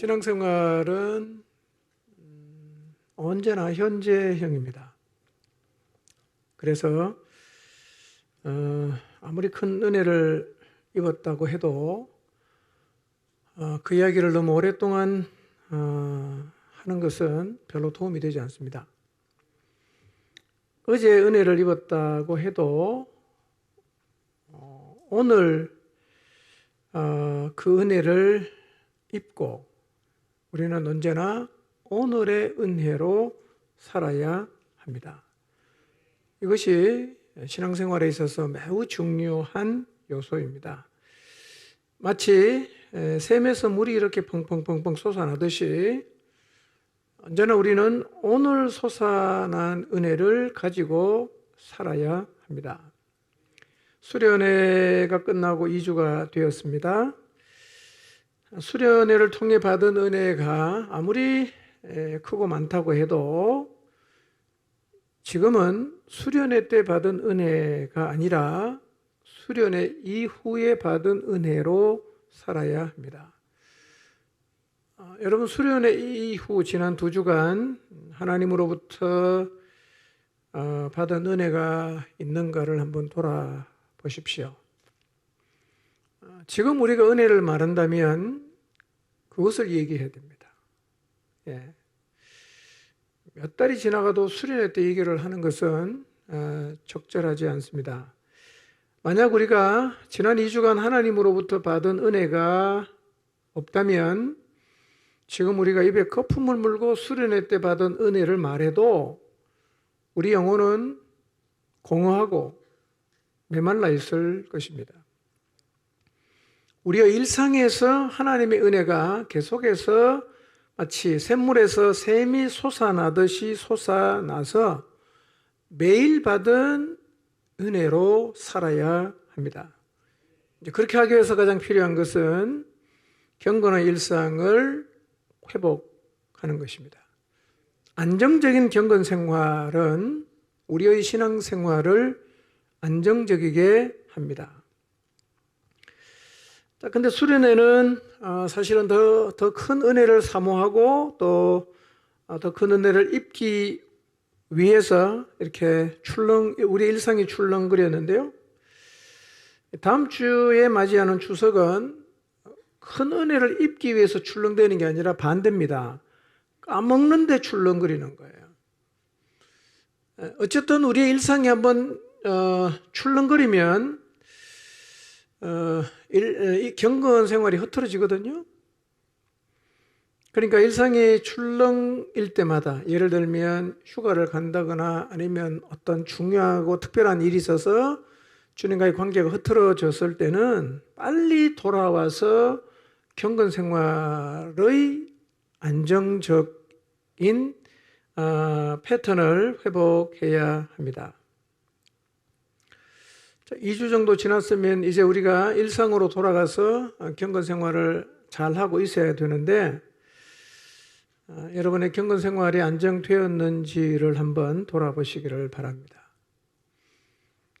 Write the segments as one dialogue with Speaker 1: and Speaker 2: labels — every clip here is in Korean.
Speaker 1: 신앙생활은 언제나 현재형입니다. 그래서 아무리 큰 은혜를 입었다고 해도 그 이야기를 너무 오랫동안 하는 것은 별로 도움이 되지 않습니다. 어제 은혜를 입었다고 해도 오늘 그 은혜를 입고 우리는 언제나 오늘의 은혜로 살아야 합니다. 이것이 신앙생활에 있어서 매우 중요한 요소입니다. 마치 샘에서 물이 이렇게 펑펑펑펑 솟아나듯이 언제나 우리는 오늘 솟아난 은혜를 가지고 살아야 합니다. 수련회가 끝나고 2주가 되었습니다. 수련회를 통해 받은 은혜가 아무리 크고 많다고 해도 지금은 수련회 때 받은 은혜가 아니라 수련회 이후에 받은 은혜로 살아야 합니다. 여러분, 수련회 이후 지난 2주간 하나님으로부터 받은 은혜가 있는가를 한번 돌아보십시오. 지금 우리가 은혜를 말한다면 그것을 얘기해야 됩니다. 몇 달이 지나가도 수련회 때 얘기를 하는 것은 적절하지 않습니다. 만약 우리가 지난 2주간 하나님으로부터 받은 은혜가 없다면 지금 우리가 입에 거품을 물고 수련회 때 받은 은혜를 말해도 우리 영혼은 공허하고 메말라 있을 것입니다. 우리의 일상에서 하나님의 은혜가 계속해서 마치 샘물에서 샘이 솟아나듯이 솟아나서 매일 받은 은혜로 살아야 합니다. 그렇게 하기 위해서 가장 필요한 것은 경건한 일상을 회복하는 것입니다. 안정적인 경건 생활은 우리의 신앙 생활을 안정적이게 합니다. 근데 수련회는 사실은 더 큰 은혜를 사모하고 또 더 큰 은혜를 입기 위해서 이렇게 우리 일상이 출렁거렸는데요. 다음 주에 맞이하는 추석은 큰 은혜를 입기 위해서 출렁대는 게 아니라 반대입니다. 까먹는데 출렁거리는 거예요. 어쨌든 우리의 일상이 한번 출렁거리면 이 경건 생활이 흐트러지거든요. 그러니까 일상이 출렁일 때마다, 예를 들면 휴가를 간다거나 아니면 어떤 중요하고 특별한 일이 있어서 주님과의 관계가 흐트러졌을 때는 빨리 돌아와서 경건 생활의 안정적인 패턴을 회복해야 합니다. 2주 정도 지났으면 이제 우리가 일상으로 돌아가서 경건 생활을 잘 하고 있어야 되는데 여러분의 경건 생활이 안정되었는지를 한번 돌아보시기를 바랍니다.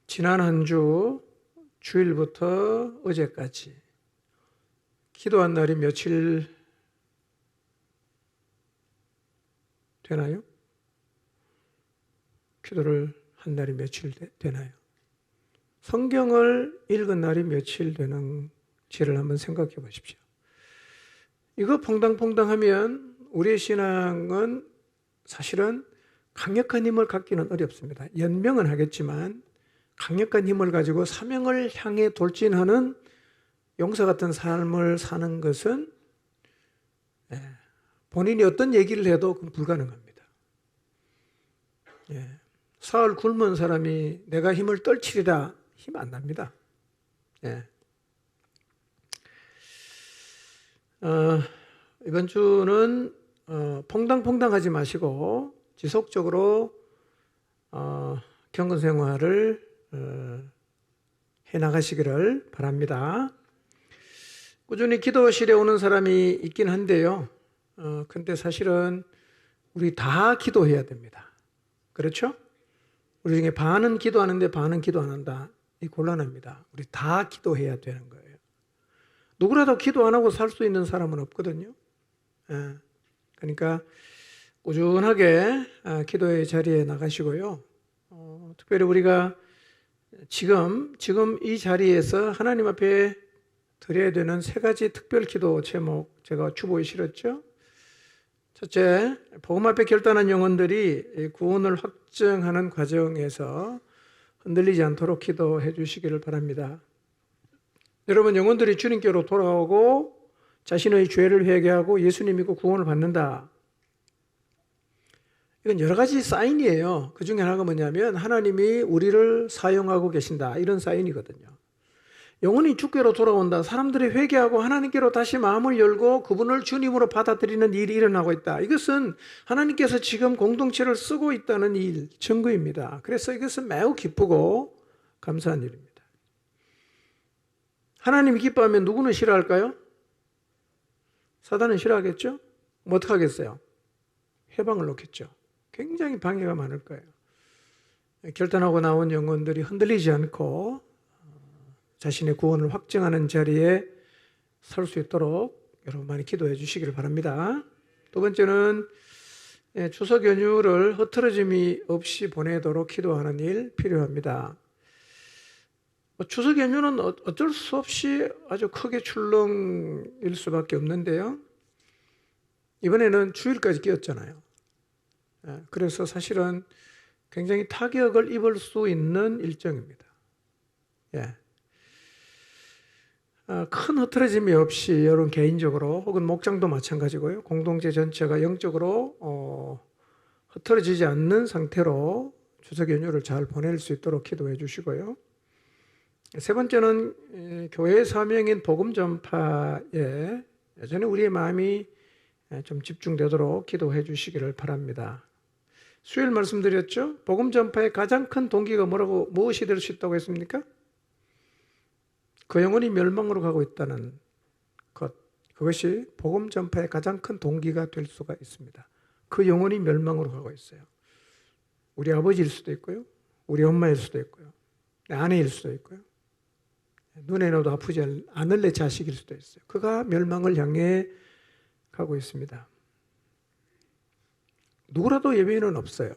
Speaker 1: 지난 한 주 주일부터 어제까지 기도한 날이 며칠 되나요? 기도를 한 날이 며칠 되나요? 성경을 읽은 날이 며칠 되는지를 한번 생각해 보십시오. 이거 퐁당퐁당하면 우리의 신앙은 사실은 강력한 힘을 갖기는 어렵습니다. 연명은 하겠지만 강력한 힘을 가지고 사명을 향해 돌진하는 용사 같은 삶을 사는 것은 본인이 어떤 얘기를 해도 그건 불가능합니다. 사흘 굶은 사람이 내가 힘을 떨치리라 힘 안 납니다. 이번 주는 퐁당퐁당하지 마시고 지속적으로 경건 생활을 해나가시기를 바랍니다. 꾸준히 기도실에 오는 사람이 있긴 한데요. 근데 사실은 우리 다 기도해야 됩니다. 그렇죠? 우리 중에 반은 기도하는데 반은 기도 안 한다. 이 곤란합니다. 우리 다 기도해야 되는 거예요. 누구라도 기도 안 하고 살 수 있는 사람은 없거든요. 그러니까 꾸준하게 기도의 자리에 나가시고요. 특별히 우리가 지금 이 자리에서 하나님 앞에 드려야 되는 3가지 특별 기도 제목 제가 주보에 실었죠. 첫째, 복음 앞에 결단한 영혼들이 구원을 확증하는 과정에서 흔들리지 않도록 기도해 주시기를 바랍니다. 여러분, 영혼들이 주님께로 돌아오고 자신의 죄를 회개하고 예수님 믿고 구원을 받는다. 이건 여러 가지 사인이에요. 그 중에 하나가 뭐냐면 하나님이 우리를 사용하고 계신다. 이런 사인이거든요. 영혼이 주께로 돌아온다. 사람들이 회개하고 하나님께로 다시 마음을 열고 그분을 주님으로 받아들이는 일이 일어나고 있다. 이것은 하나님께서 지금 공동체를 쓰고 있다는 일, 증거입니다. 그래서 이것은 매우 기쁘고 감사한 일입니다. 하나님이 기뻐하면 누구는 싫어할까요? 사단은 싫어하겠죠? 뭐 어떻게 하겠어요? 해방을 놓겠죠. 굉장히 방해가 많을 거예요. 결단하고 나온 영혼들이 흔들리지 않고 자신의 구원을 확증하는 자리에 설 수 있도록 여러분 많이 기도해 주시기를 바랍니다. 두 번째는 추석 연휴를 흐트러짐이 없이 보내도록 기도하는 일 필요합니다. 추석 연휴는 어쩔 수 없이 아주 크게 출렁일 수밖에 없는데요. 이번에는 주일까지 끼었잖아요. 그래서 사실은 굉장히 타격을 입을 수 있는 일정입니다. 큰 흐트러짐이 없이 여러분 개인적으로 혹은 목장도 마찬가지고요. 공동체 전체가 영적으로 흐트러지지 않는 상태로 추석 연휴를 잘 보낼 수 있도록 기도해 주시고요. 세 번째는 교회의 사명인 복음 전파에 여전히 우리의 마음이 좀 집중되도록 기도해 주시기를 바랍니다. 수요일 말씀드렸죠? 복음 전파의 가장 큰 동기가 무엇이 될 수 있다고 했습니까? 그 영혼이 멸망으로 가고 있다는 것, 그것이 복음 전파의 가장 큰 동기가 될 수가 있습니다. 그 영혼이 멸망으로 가고 있어요. 우리 아버지일 수도 있고요, 우리 엄마일 수도 있고요, 내 아내일 수도 있고요, 눈에 넣어도 아프지 않을 내 자식일 수도 있어요. 그가 멸망을 향해 가고 있습니다. 누구라도 예외는 없어요.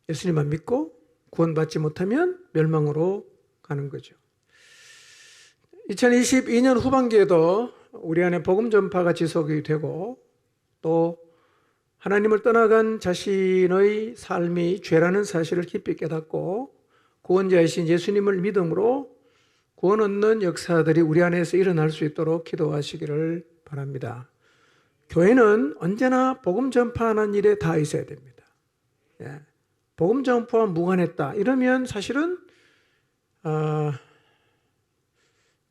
Speaker 1: 예수님만 믿고 구원받지 못하면 멸망으로 가는 거죠. 2022년 후반기에도 우리 안에 복음 전파가 지속이 되고 또 하나님을 떠나간 자신의 삶이 죄라는 사실을 깊이 깨닫고 구원자이신 예수님을 믿음으로 구원 얻는 역사들이 우리 안에서 일어날 수 있도록 기도하시기를 바랍니다. 교회는 언제나 복음 전파하는 일에 다 있어야 됩니다. 복음 전파와 무관했다 이러면 사실은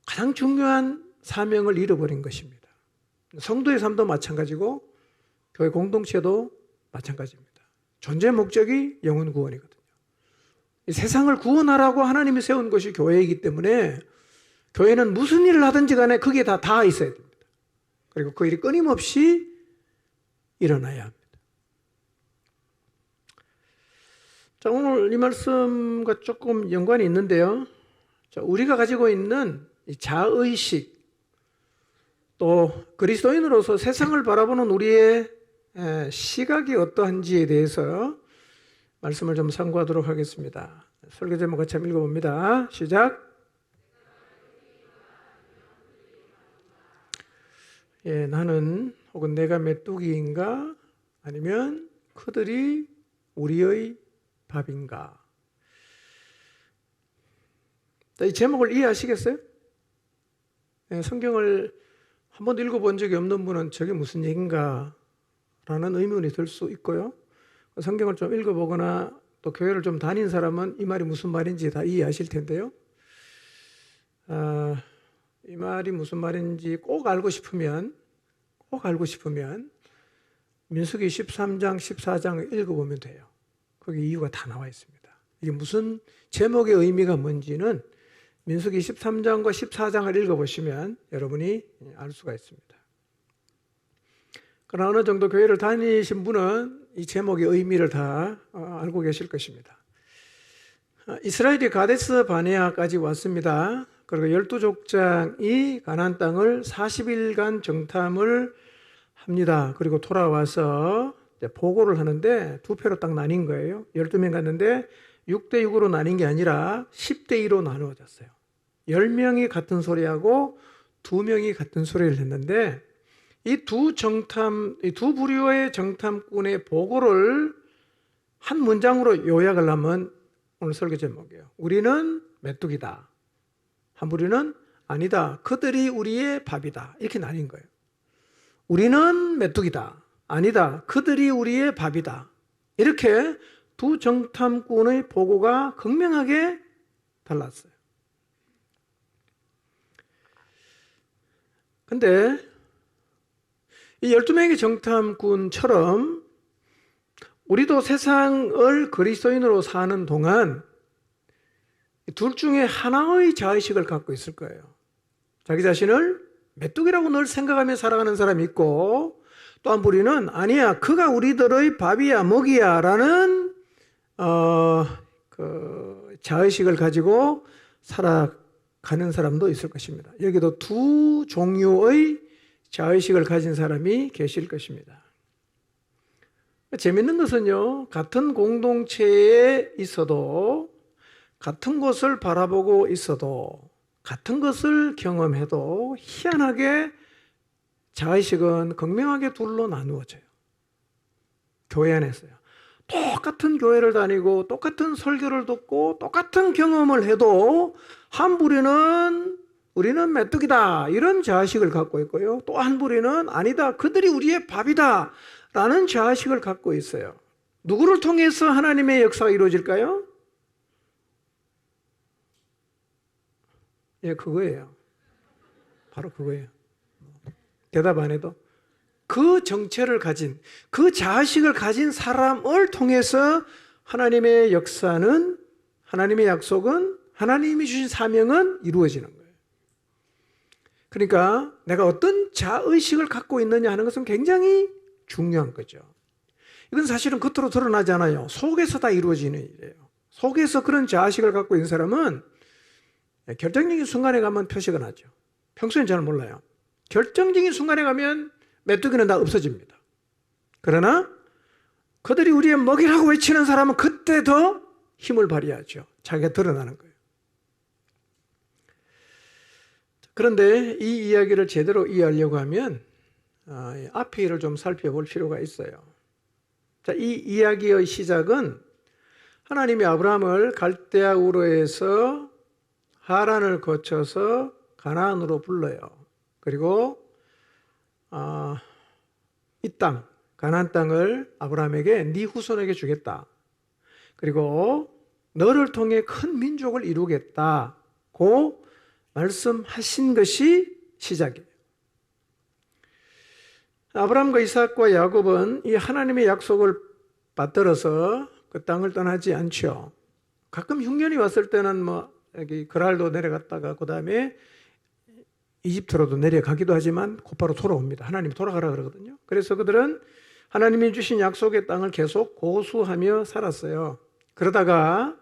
Speaker 1: 가장 중요한 사명을 잃어버린 것입니다. 성도의 삶도 마찬가지고 교회 공동체도 마찬가지입니다. 존재 목적이 영혼 구원이거든요. 이 세상을 구원하라고 하나님이 세운 것이 교회이기 때문에 교회는 무슨 일을 하든지 간에 그게 다 있어야 됩니다. 그리고 그 일이 끊임없이 일어나야 합니다. 자, 오늘 이 말씀과 조금 연관이 있는데요. 자, 우리가 가지고 있는 이 자의식, 또 그리스도인으로서 세상을 바라보는 우리의 시각이 어떠한지에 대해서 말씀을 좀 상고하도록 하겠습니다. 설교 제목 같이 한번 읽어봅니다. 시작. 나는 혹은 내가 메뚜기인가 아니면 그들이 우리의 밥인가. 이 제목을 이해하시겠어요? 성경을 한 번도 읽어본 적이 없는 분은 저게 무슨 얘기인가 라는 의문이 들 수 있고요. 성경을 좀 읽어보거나 또 교회를 좀 다닌 사람은 이 말이 무슨 말인지 다 이해하실 텐데요. 이 말이 무슨 말인지 꼭 알고 싶으면 민수기 13장, 14장을 읽어보면 돼요. 거기 이유가 다 나와 있습니다. 이게 무슨 제목의 의미가 뭔지는 민수기 13장과 14장을 읽어보시면 여러분이 알 수가 있습니다. 그러나 어느 정도 교회를 다니신 분은 이 제목의 의미를 다 알고 계실 것입니다. 이스라엘이 가데스 바네아까지 왔습니다. 그리고 12족장이 가나안 땅을 40일간 정탐을 합니다. 그리고 돌아와서 이제 보고를 하는데 두 표로 딱 나뉜 거예요. 12명 갔는데 6대 6으로 나뉜 게 아니라 10대 2로 나누어졌어요. 10명이 같은 소리하고 2명이 같은 소리를 했는데 이 두 부류의 정탐꾼의 보고를 한 문장으로 요약을 하면 오늘 설교 제목이에요. 우리는 메뚜기다. 한 부류는 아니다. 그들이 우리의 밥이다. 이렇게 나뉜 거예요. 우리는 메뚜기다. 아니다. 그들이 우리의 밥이다. 이렇게 두 정탐꾼의 보고가 극명하게 달랐어요. 근데 이 12명의 정탐꾼처럼 우리도 세상을 그리스도인으로 사는 동안 둘 중에 하나의 자의식을 갖고 있을 거예요. 자기 자신을 메뚜기라고 늘 생각하며 살아가는 사람이 있고, 또 한 부류는 아니야, 그가 우리들의 밥이야, 먹이야 라는 자의식을 가지고 살아가는 사람도 있을 것입니다. 여기도 두 종류의 자의식을 가진 사람이 계실 것입니다. 재밌는 것은요, 같은 공동체에 있어도, 같은 곳을 바라보고 있어도, 같은 것을 경험해도 희한하게 자의식은 극명하게 둘로 나누어져요. 교회 안에서요. 똑같은 교회를 다니고 똑같은 설교를 듣고 똑같은 경험을 해도 한 부류는 우리는 메뚜기다 이런 자의식을 갖고 있고요. 또 한 부류는 아니다, 그들이 우리의 밥이다 라는 자의식을 갖고 있어요. 누구를 통해서 하나님의 역사가 이루어질까요? 예, 그거예요. 바로 그거예요. 대답 안 해도 그 정체를 가진, 그 자의식을 가진 사람을 통해서 하나님의 역사는, 하나님의 약속은, 하나님이 주신 사명은 이루어지는 거예요. 그러니까 내가 어떤 자의식을 갖고 있느냐 하는 것은 굉장히 중요한 거죠. 이건 사실은 겉으로 드러나지 않아요. 속에서 다 이루어지는 일이에요. 속에서 그런 자의식을 갖고 있는 사람은 결정적인 순간에 가면 표시가 나죠. 평소엔 잘 몰라요. 결정적인 순간에 가면 메뚜기는 다 없어집니다. 그러나 그들이 우리의 먹이라고 외치는 사람은 그때 더 힘을 발휘하죠. 자기가 드러나는 거예요. 그런데 이 이야기를 제대로 이해하려고 하면 앞에 일을 좀 살펴볼 필요가 있어요. 자, 이 이야기의 시작은 하나님이 아브라함을 갈대아 우르에서 하란을 거쳐서 가나안으로 불러요. 그리고 이 땅, 가나안 땅을 아브라함에게 네 후손에게 주겠다. 그리고 너를 통해 큰 민족을 이루겠다고 말씀하신 것이 시작이에요. 아브라함과 이삭과 야곱은 이 하나님의 약속을 받들어서 그 땅을 떠나지 않죠. 가끔 흉년이 왔을 때는 여기 그랄도 내려갔다가 그 다음에 이집트로도 내려가기도 하지만 곧바로 돌아옵니다. 하나님이 돌아가라 그러거든요. 그래서 그들은 하나님이 주신 약속의 땅을 계속 고수하며 살았어요. 그러다가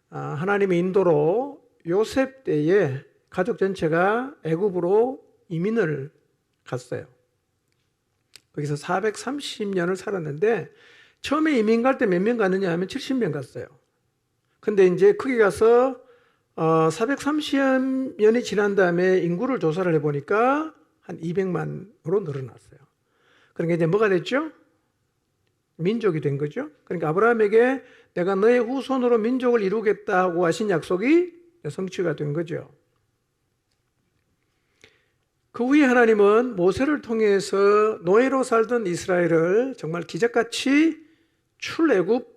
Speaker 1: 하나님의 인도로 요셉 때에 가족 전체가 애굽으로 이민을 갔어요. 거기서 430년을 살았는데 처음에 이민 갈 때 몇 명 갔느냐 하면 70명 갔어요. 근데 이제 거기 가서 430년이 지난 다음에 인구를 조사를 해보니까 한 200만으로 늘어났어요. 그러니까 이제 뭐가 됐죠? 민족이 된 거죠. 그러니까 아브라함에게 내가 너의 후손으로 민족을 이루겠다고 하신 약속이 성취가 된 거죠. 그 후에 하나님은 모세를 통해서 노예로 살던 이스라엘을 정말 기적같이 출애굽하십니다.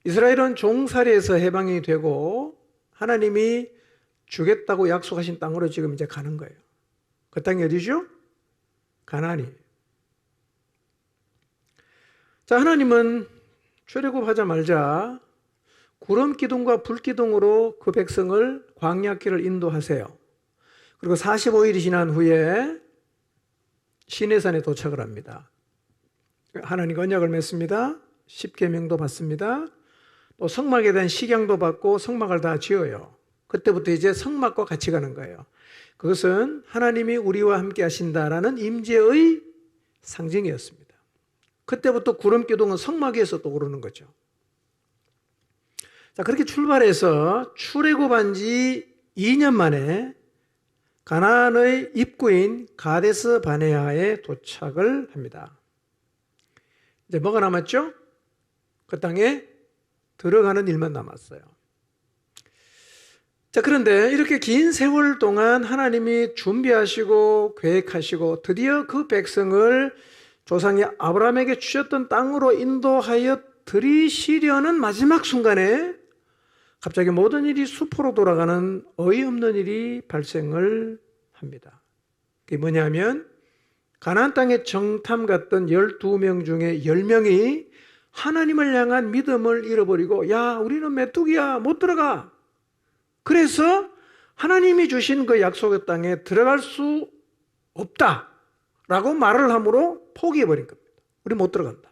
Speaker 1: 이스라엘은 종살이에서 해방이 되고 하나님이 주겠다고 약속하신 땅으로 지금 이제 가는 거예요. 그 땅이 어디죠? 가나안이에요. 자, 하나님은 출애굽하자마자 구름 기둥과 불 기둥으로 그 백성을 광야길을 인도하세요. 그리고 45일이 지난 후에 시내산에 도착을 합니다. 하나님과 언약을 맺습니다. 십계명도 받습니다. 또 성막에 대한 식양도 받고 성막을 다 지어요. 그때부터 이제 성막과 같이 가는 거예요. 그것은 하나님이 우리와 함께 하신다라는 임재의 상징이었습니다. 그때부터 구름 기둥은 성막 위에서 또 오르는 거죠. 자, 그렇게 출발해서 출애굽한 지 2년 만에 가나안의 입구인 가데스 바네아에 도착을 합니다. 이제 뭐가 남았죠? 그 땅에 들어가는 일만 남았어요. 자, 그런데 이렇게 긴 세월 동안 하나님이 준비하시고 계획하시고 드디어 그 백성을 조상이 아브라함에게 주셨던 땅으로 인도하여 들이시려는 마지막 순간에 갑자기 모든 일이 수포로 돌아가는 어이없는 일이 발생을 합니다. 그게 뭐냐면 가나안 땅에 정탐 갔던 12명 중에 10명이 하나님을 향한 믿음을 잃어버리고 야, 우리는 메뚜기야, 못 들어가. 그래서 하나님이 주신 그 약속의 땅에 들어갈 수 없다라고 말을 함으로 포기해버린 겁니다. 우리 못 들어간다.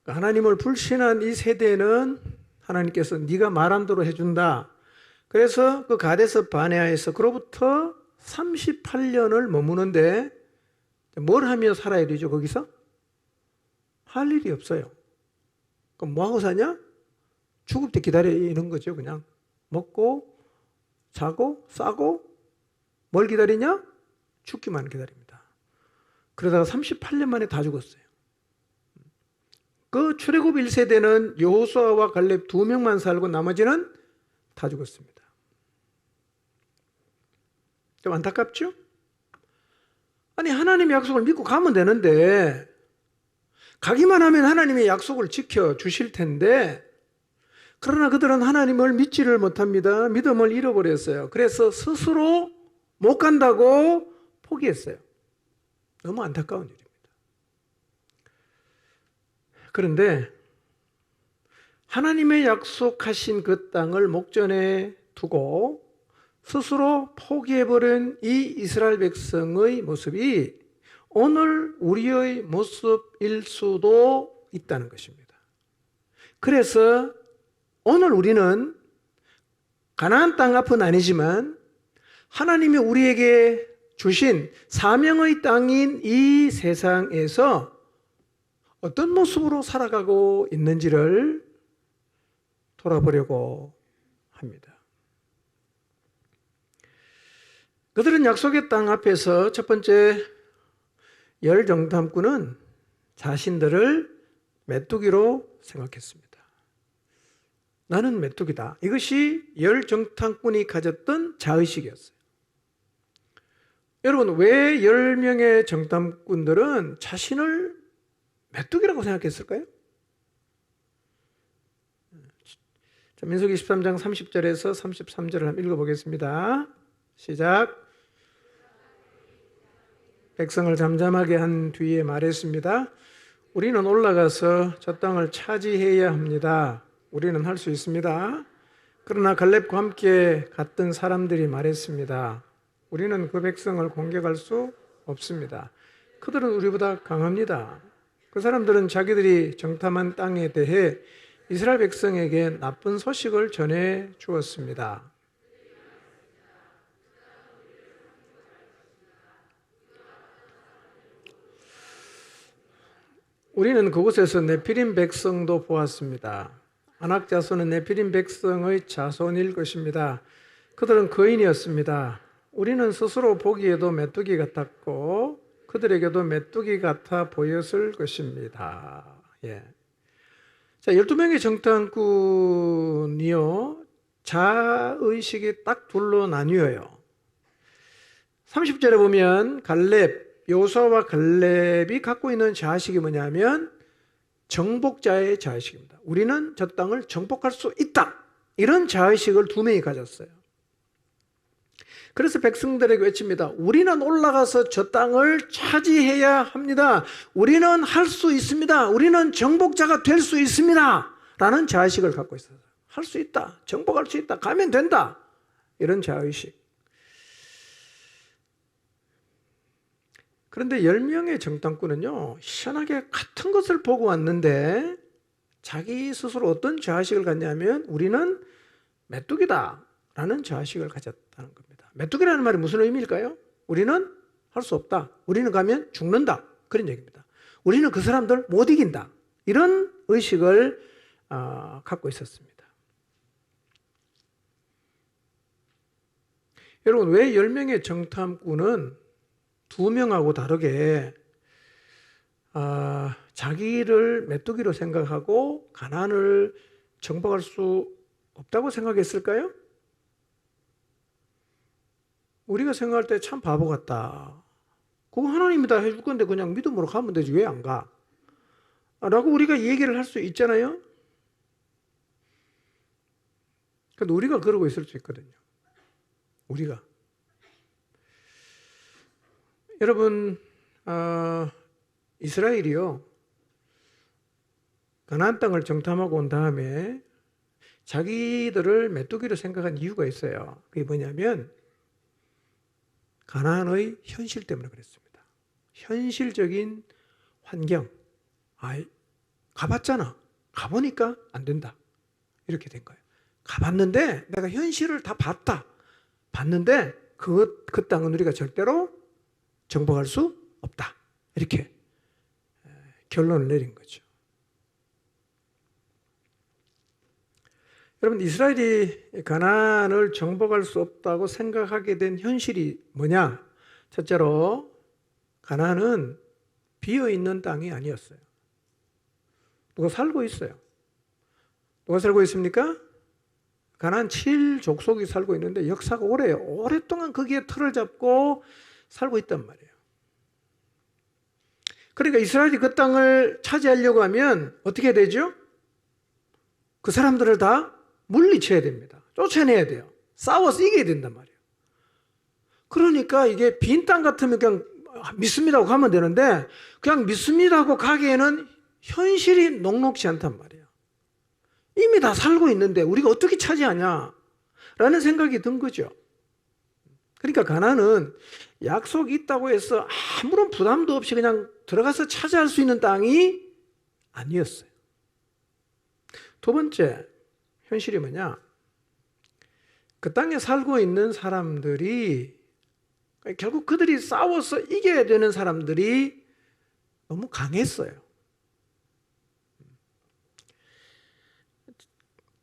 Speaker 1: 하나님을 불신한 이 세대는 하나님께서 네가 말한 대로 해준다. 그래서 그 가데스 바네아에서 그로부터 38년을 머무는데 뭘 하며 살아야 되죠, 거기서? 할 일이 없어요. 그럼 뭐 하고 사냐? 죽을 때 기다리는 거죠. 그냥 먹고 자고 싸고 뭘 기다리냐? 죽기만 기다립니다. 그러다가 38년 만에 다 죽었어요. 그 출애굽 1세대는 여호수아와 갈렙 2명만 살고 나머지는 다 죽었습니다. 좀 안타깝죠? 아니, 하나님의 약속을 믿고 가면 되는데 가기만 하면 하나님의 약속을 지켜주실 텐데 그러나 그들은 하나님을 믿지를 못합니다. 믿음을 잃어버렸어요. 그래서 스스로 못 간다고 포기했어요. 너무 안타까운 일입니다. 그런데 하나님의 약속하신 그 땅을 목전에 두고 스스로 포기해버린 이 이스라엘 백성의 모습이 오늘 우리의 모습일 수도 있다는 것입니다. 그래서 오늘 우리는 가나안 땅 앞은 아니지만 하나님이 우리에게 주신 사명의 땅인 이 세상에서 어떤 모습으로 살아가고 있는지를 돌아보려고 합니다. 그들은 약속의 땅 앞에서 첫 번째 열 정탐꾼은 자신들을 메뚜기로 생각했습니다. 나는 메뚜기다. 이것이 열 정탐꾼이 가졌던 자의식이었어요. 여러분, 왜 10명의 정탐꾼들은 자신을 메뚜기라고 생각했을까요? 자, 민수기 13장 30절에서 33절을 한번 읽어보겠습니다. 시작. 백성을 잠잠하게 한 뒤에 말했습니다. 우리는 올라가서 저 땅을 차지해야 합니다. 우리는 할 수 있습니다. 그러나 갈렙과 함께 갔던 사람들이 말했습니다. 우리는 그 백성을 공격할 수 없습니다. 그들은 우리보다 강합니다. 그 사람들은 자기들이 정탐한 땅에 대해 이스라엘 백성에게 나쁜 소식을 전해 주었습니다. 우리는 그곳에서 네피림 백성도 보았습니다. 아낙 자손은 네피림 백성의 자손일 것입니다. 그들은 거인이었습니다. 우리는 스스로 보기에도 메뚜기 같았고 그들에게도 메뚜기 같아 보였을 것입니다. 예. 자, 12명의 정탐꾼이요, 자의식이 딱 둘로 나뉘어요. 30절에 보면 여호수아와 갈렙이 갖고 있는 자의식이 뭐냐면 정복자의 자의식입니다. 우리는 저 땅을 정복할 수 있다. 이런 자의식을 두 명이 가졌어요. 그래서 백성들에게 외칩니다. 우리는 올라가서 저 땅을 차지해야 합니다. 우리는 할 수 있습니다. 우리는 정복자가 될 수 있습니다. 라는 자의식을 갖고 있어요. 할 수 있다. 정복할 수 있다. 가면 된다. 이런 자의식. 그런데 10명의 정탐꾼은요, 희한하게 같은 것을 보고 왔는데 자기 스스로 어떤 자아식을 갖냐면 우리는 메뚜기다라는 자아식을 가졌다는 겁니다. 메뚜기라는 말이 무슨 의미일까요? 우리는 할 수 없다. 우리는 가면 죽는다. 그런 얘기입니다. 우리는 그 사람들 못 이긴다. 이런 의식을 갖고 있었습니다. 여러분, 왜 10명의 정탐꾼은 2명하고 다르게 자기를 메뚜기로 생각하고 가나안을 정복할 수 없다고 생각했을까요? 우리가 생각할 때 참 바보 같다. 그거 하나님이 다 해줄 건데 그냥 믿음으로 가면 되지 왜 안 가? 라고 우리가 얘기를 할 수 있잖아요. 근데 우리가 그러고 있을 수 있거든요. 우리가. 여러분, 이스라엘이요, 가나안 땅을 정탐하고 온 다음에 자기들을 메뚜기로 생각한 이유가 있어요. 그게 뭐냐면 가나안의 현실 때문에 그랬습니다. 현실적인 환경. 가봤잖아. 가보니까 안 된다. 이렇게 된 거예요. 가봤는데 내가 현실을 다 봤는데 그 땅은 우리가 절대로 정복할 수 없다. 이렇게 결론을 내린 거죠. 여러분, 이스라엘이 가나안을 정복할 수 없다고 생각하게 된 현실이 뭐냐? 첫째로 가나안은 비어있는 땅이 아니었어요. 누가 살고 있어요. 누가 살고 있습니까? 가나안 7족속이 살고 있는데 역사가 오래요. 오랫동안 거기에 틀을 잡고 살고 있단 말이에요. 그러니까 이스라엘이 그 땅을 차지하려고 하면 어떻게 되죠? 그 사람들을 다 물리쳐야 됩니다. 쫓아내야 돼요. 싸워서 이겨야 된단 말이에요. 그러니까 이게 빈 땅 같으면 그냥 믿습니다고 가면 되는데 그냥 믿습니다고 가기에는 현실이 녹록지 않단 말이에요. 이미 다 살고 있는데 우리가 어떻게 차지하냐? 라는 생각이 든 거죠. 그러니까 가나안은 약속이 있다고 해서 아무런 부담도 없이 그냥 들어가서 차지할 수 있는 땅이 아니었어요. 두 번째 현실이 뭐냐? 그 땅에 살고 있는 사람들이 결국 그들이 싸워서 이겨야 되는 사람들이 너무 강했어요.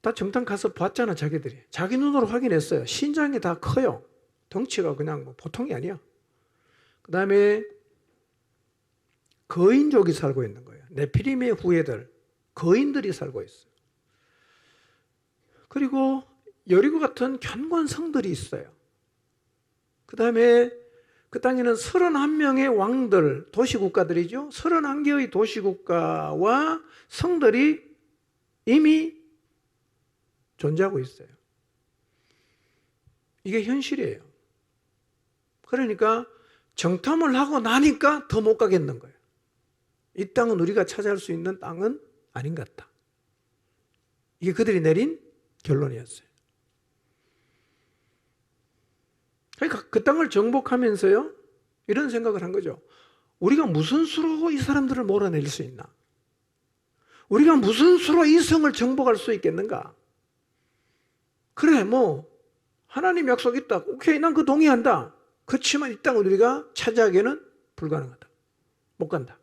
Speaker 1: 다 정탐 가서 봤잖아, 자기들이. 자기 눈으로 확인했어요. 신장이 다 커요. 덩치가 그냥 뭐 보통이 아니야. 그 다음에 거인족이 살고 있는 거예요. 네피림의 후예들, 거인들이 살고 있어요. 그리고 여리고 같은 견고성들이 있어요. 그 다음에 그 땅에는 31명의 왕들, 도시국가들이죠. 31개의 도시국가와 성들이 이미 존재하고 있어요. 이게 현실이에요. 그러니까 정탐을 하고 나니까 더 못 가겠는 거예요. 이 땅은 우리가 차지할 수 있는 땅은 아닌 것 같다. 이게 그들이 내린 결론이었어요. 그러니까 그 땅을 정복하면서요, 이런 생각을 한 거죠. 우리가 무슨 수로 이 사람들을 몰아낼 수 있나? 우리가 무슨 수로 이 성을 정복할 수 있겠는가? 그래, 뭐 하나님 약속 있다. 오케이, 난 그 동의한다. 그렇지만 이 땅을 우리가 차지하기에는 불가능하다. 못 간다.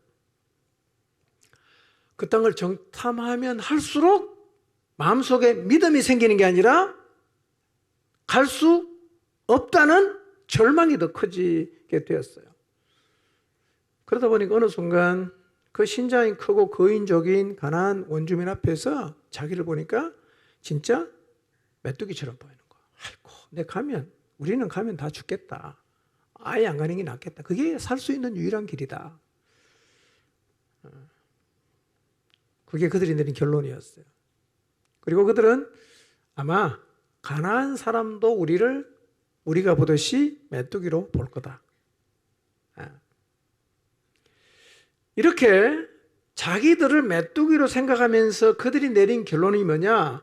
Speaker 1: 그 땅을 정탐하면 할수록 마음속에 믿음이 생기는 게 아니라 갈 수 없다는 절망이 더 커지게 되었어요. 그러다 보니까 어느 순간 그 신장이 크고 거인족인 가나안 원주민 앞에서 자기를 보니까 진짜 메뚜기처럼 보이는 거야. 아이고, 우리는 가면 다 죽겠다. 아예 안 가는 게 낫겠다. 그게 살 수 있는 유일한 길이다. 그게 그들이 내린 결론이었어요. 그리고 그들은 아마 가나안 사람도 우리가 보듯이 메뚜기로 볼 거다. 이렇게 자기들을 메뚜기로 생각하면서 그들이 내린 결론이 뭐냐?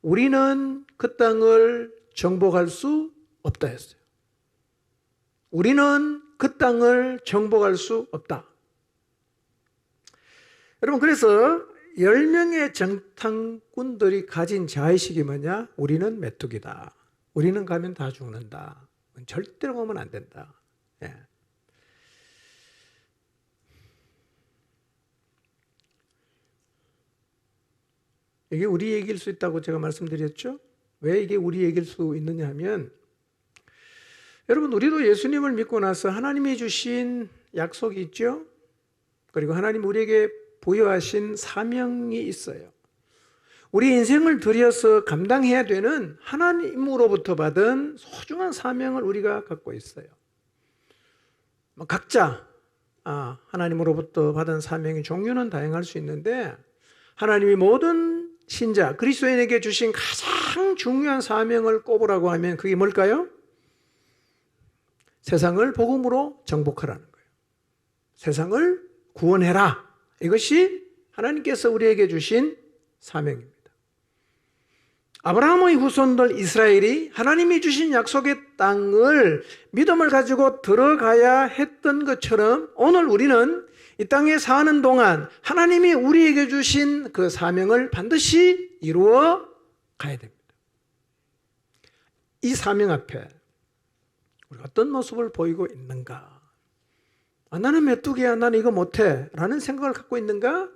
Speaker 1: 우리는 그 땅을 정복할 수 없다 했어요. 우리는 그 땅을 정복할 수 없다. 여러분, 그래서 10명의 정탐꾼들이 가진 자의식이 뭐냐? 우리는 메뚜기다. 우리는 가면 다 죽는다. 절대로 가면 안 된다. 예. 이게 우리 얘기일 수 있다고 제가 말씀드렸죠? 왜 이게 우리 얘기일 수 있느냐 하면, 여러분, 우리도 예수님을 믿고 나서 하나님이 주신 약속이 있죠? 그리고 하나님 우리에게 부여하신 사명이 있어요. 우리 인생을 들여서 감당해야 되는 하나님으로부터 받은 소중한 사명을 우리가 갖고 있어요. 각자 하나님으로부터 받은 사명의 종류는 다양할 수 있는데, 하나님이 모든 신자, 그리스도인에게 주신 가장 중요한 사명을 꼽으라고 하면 그게 뭘까요? 세상을 복음으로 정복하라는 거예요. 세상을 구원해라. 이것이 하나님께서 우리에게 주신 사명입니다. 아브라함의 후손들 이스라엘이 하나님이 주신 약속의 땅을 믿음을 가지고 들어가야 했던 것처럼, 오늘 우리는 이 땅에 사는 동안 하나님이 우리에게 주신 그 사명을 반드시 이루어 가야 됩니다. 이 사명 앞에 우리가 어떤 모습을 보이고 있는가? 나는 메뚜기야, 나는 이거 못해 라는 생각을 갖고 있는가?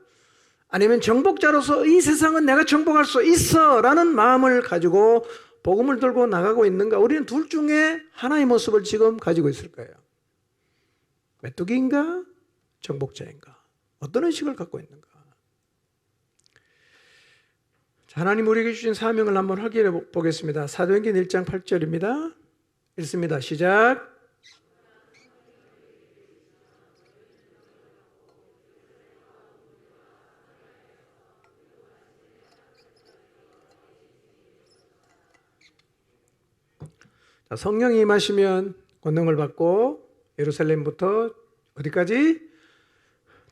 Speaker 1: 아니면 정복자로서 이 세상은 내가 정복할 수 있어 라는 마음을 가지고 복음을 들고 나가고 있는가? 우리는 둘 중에 하나의 모습을 지금 가지고 있을 거예요. 메뚜기인가? 정복자인가? 어떤 의식을 갖고 있는가? 자, 하나님 우리에게 주신 사명을 한번 확인해 보겠습니다. 사도행전 1장 8절입니다. 읽습니다. 시작. 자, 성령이 임하시면 권능을 받고 예루살렘부터 어디까지?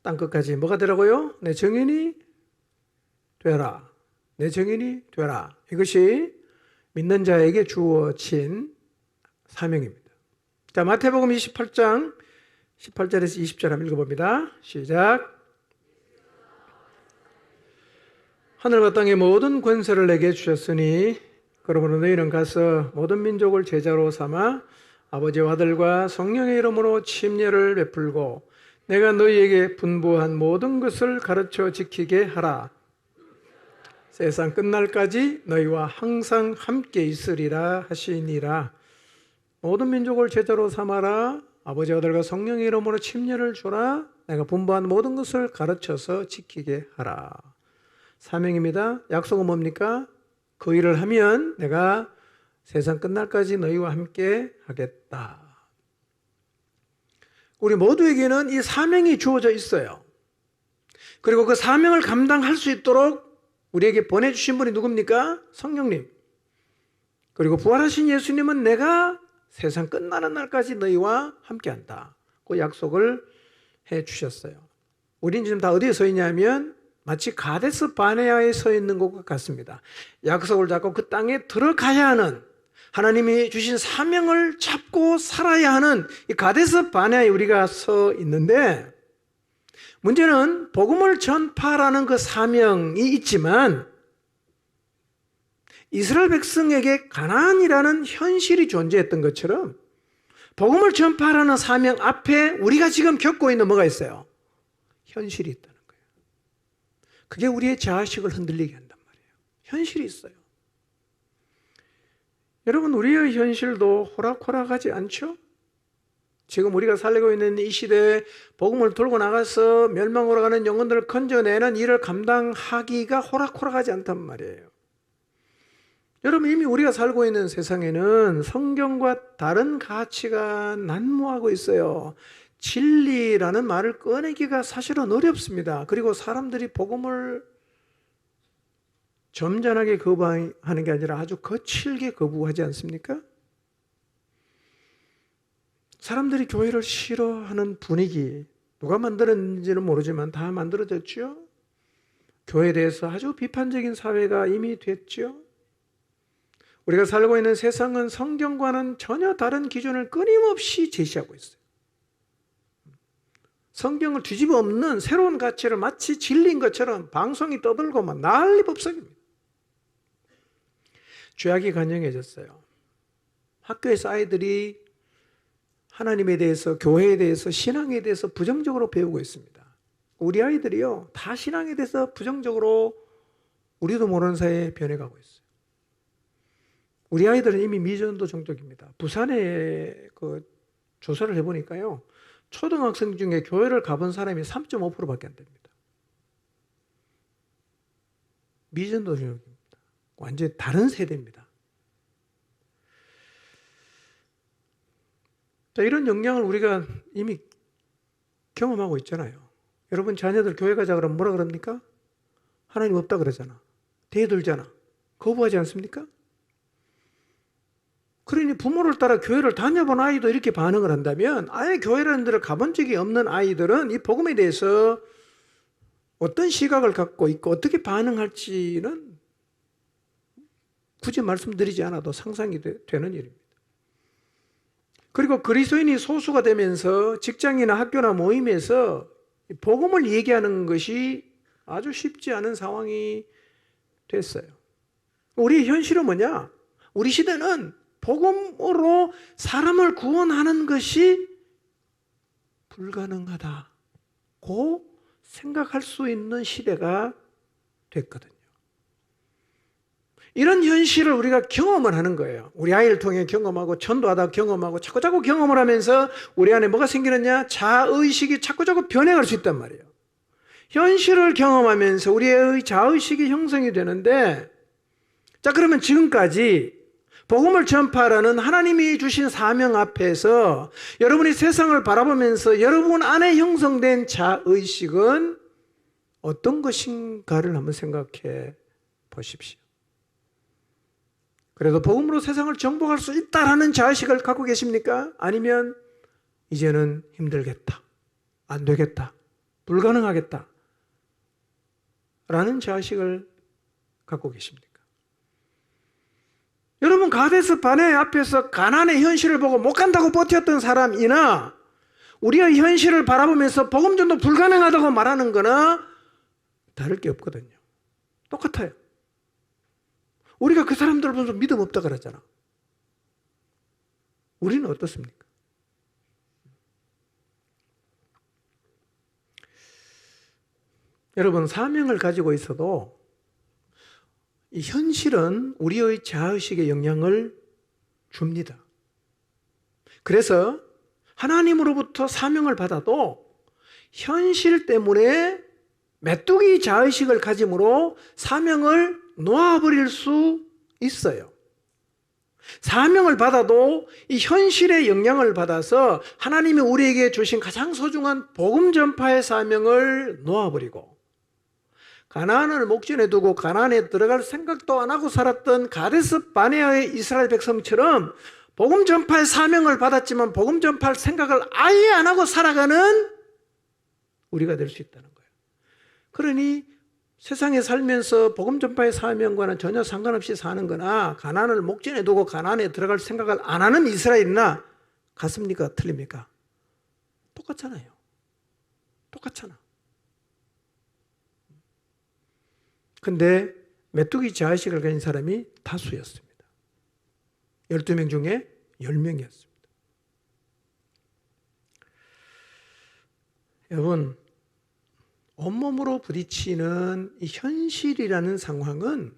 Speaker 1: 땅끝까지 뭐가 되라고요? 내 증인이 되라. 내 증인이 되라. 이것이 믿는 자에게 주어진 사명입니다. 자, 마태복음 28장 18절에서 20절 한번 읽어봅니다. 시작. 하늘과 땅의 모든 권세를 내게 주셨으니 그러므로 너희는 가서 모든 민족을 제자로 삼아 아버지와 아들과 성령의 이름으로 침례를 베풀고 내가 너희에게 분부한 모든 것을 가르쳐 지키게 하라. 세상 끝날까지 너희와 항상 함께 있으리라 하시니라. 모든 민족을 제자로 삼아라. 아버지와 아들과 성령의 이름으로 침례를 주라. 내가 분부한 모든 것을 가르쳐서 지키게 하라. 사명입니다. 약속은 뭡니까? 그 일을 하면 내가 세상 끝날까지 너희와 함께 하겠다. 우리 모두에게는 이 사명이 주어져 있어요. 그리고 그 사명을 감당할 수 있도록 우리에게 보내주신 분이 누굽니까? 성령님. 그리고 부활하신 예수님은 내가 세상 끝나는 날까지 너희와 함께한다. 그 약속을 해주셨어요. 우린 지금 다 어디에 서 있냐면 마치 가데스 바네아에 서 있는 것과 같습니다. 약속을 잡고 그 땅에 들어가야 하는, 하나님이 주신 사명을 잡고 살아야 하는 이 가데스 바네아에 우리가 서 있는데, 문제는 복음을 전파라는 그 사명이 있지만 이스라엘 백성에게 가나안이라는 현실이 존재했던 것처럼 복음을 전파라는 사명 앞에 우리가 지금 겪고 있는 뭐가 있어요? 현실이 있다는 거예요. 그게 우리의 자아식을 흔들리게 한단 말이에요. 현실이 있어요. 여러분, 우리의 현실도 호락호락하지 않죠? 지금 우리가 살고 있는 이 시대에 복음을 들고 나가서 멸망으로 가는 영혼들을 건져내는 일을 감당하기가 호락호락하지 않단 말이에요. 여러분, 이미 우리가 살고 있는 세상에는 성경과 다른 가치가 난무하고 있어요. 진리라는 말을 꺼내기가 사실은 어렵습니다. 그리고 사람들이 복음을 점잖하게 거부하는 게 아니라 아주 거칠게 거부하지 않습니까? 사람들이 교회를 싫어하는 분위기, 누가 만들었는지는 모르지만 다 만들어졌죠. 교회에 대해서 아주 비판적인 사회가 이미 됐죠. 우리가 살고 있는 세상은 성경과는 전혀 다른 기준을 끊임없이 제시하고 있어요. 성경을 뒤집어 엎는 새로운 가치를 마치 진리인 것처럼 방송이 떠들고 막 난리 법석입니다. 죄악이 간영해졌어요. 학교에서 아이들이 하나님에 대해서, 교회에 대해서, 신앙에 대해서 부정적으로 배우고 있습니다. 우리 아이들이요, 다 신앙에 대해서 부정적으로 우리도 모르는 사이에 변해가고 있어요. 우리 아이들은 이미 미전도 종족입니다. 부산에 조사를 해보니까요, 초등학생 중에 교회를 가본 사람이 3.5%밖에 안 됩니다. 미전도 종족입니다. 완전히 다른 세대입니다. 자, 이런 영향을 우리가 이미 경험하고 있잖아요. 여러분 자녀들 교회 가자 그러면 뭐라 그럽니까? 하나님 없다 그러잖아. 대들잖아. 거부하지 않습니까? 그러니 부모를 따라 교회를 다녀본 아이도 이렇게 반응을 한다면 아예 교회라는 데를 가본 적이 없는 아이들은 이 복음에 대해서 어떤 시각을 갖고 있고 어떻게 반응할지는 굳이 말씀드리지 않아도 상상이 되는 일입니다. 그리고 그리스도인이 소수가 되면서 직장이나 학교나 모임에서 복음을 얘기하는 것이 아주 쉽지 않은 상황이 됐어요. 우리의 현실은 뭐냐? 우리 시대는 복음으로 사람을 구원하는 것이 불가능하다고 생각할 수 있는 시대가 됐거든요. 이런 현실을 우리가 경험을 하는 거예요. 우리 아이를 통해 경험하고 전도하다 경험하고 자꾸자꾸 경험을 하면서 우리 안에 뭐가 생기느냐? 자의식이 자꾸자꾸 변해갈 수 있단 말이에요. 현실을 경험하면서 우리의 자의식이 형성이 되는데, 자, 그러면 지금까지 복음을 전파하라는 하나님이 주신 사명 앞에서 여러분이 세상을 바라보면서 여러분 안에 형성된 자의식은 어떤 것인가를 한번 생각해 보십시오. 그래도 복음으로 세상을 정복할 수 있다라는 자의식을 갖고 계십니까? 아니면 이제는 힘들겠다, 안 되겠다, 불가능하겠다 라는 자의식을 갖고 계십니까? 여러분 가데스 바네 앞에서 가나안의 현실을 보고 못 간다고 버텼던 사람이나 우리의 현실을 바라보면서 복음 전도 불가능하다고 말하는 거나 다를 게 없거든요. 똑같아요. 우리가 그 사람들을 보면서 믿음 없다 그러잖아. 우리는 어떻습니까? 여러분 사명을 가지고 있어도 이 현실은 우리의 자의식에 영향을 줍니다. 그래서 하나님으로부터 사명을 받아도 현실 때문에 메뚜기 자의식을 가짐으로 사명을 놓아버릴 수 있어요. 사명을 받아도 이 현실의 영향을 받아서 하나님이 우리에게 주신 가장 소중한 복음 전파의 사명을 놓아버리고 가나안을 목전에 두고 가나안에 들어갈 생각도 안 하고 살았던 가데스 바네아의 이스라엘 백성처럼 복음 전파의 사명을 받았지만 복음 전파할 생각을 아예 안 하고 살아가는 우리가 될 수 있다는 거예요. 그러니 세상에 살면서 복음 전파의 사명과는 전혀 상관없이 사는 거나 가나안을 목전에 두고 가나안에 들어갈 생각을 안 하는 이스라엘이나 같습니까? 틀립니까? 똑같잖아요. 똑같잖아. 근데 메뚜기 자의식을 가진 사람이 다수였습니다. 12명 중에 10명이었습니다. 여러분, 온몸으로 부딪히는 이 현실이라는 상황은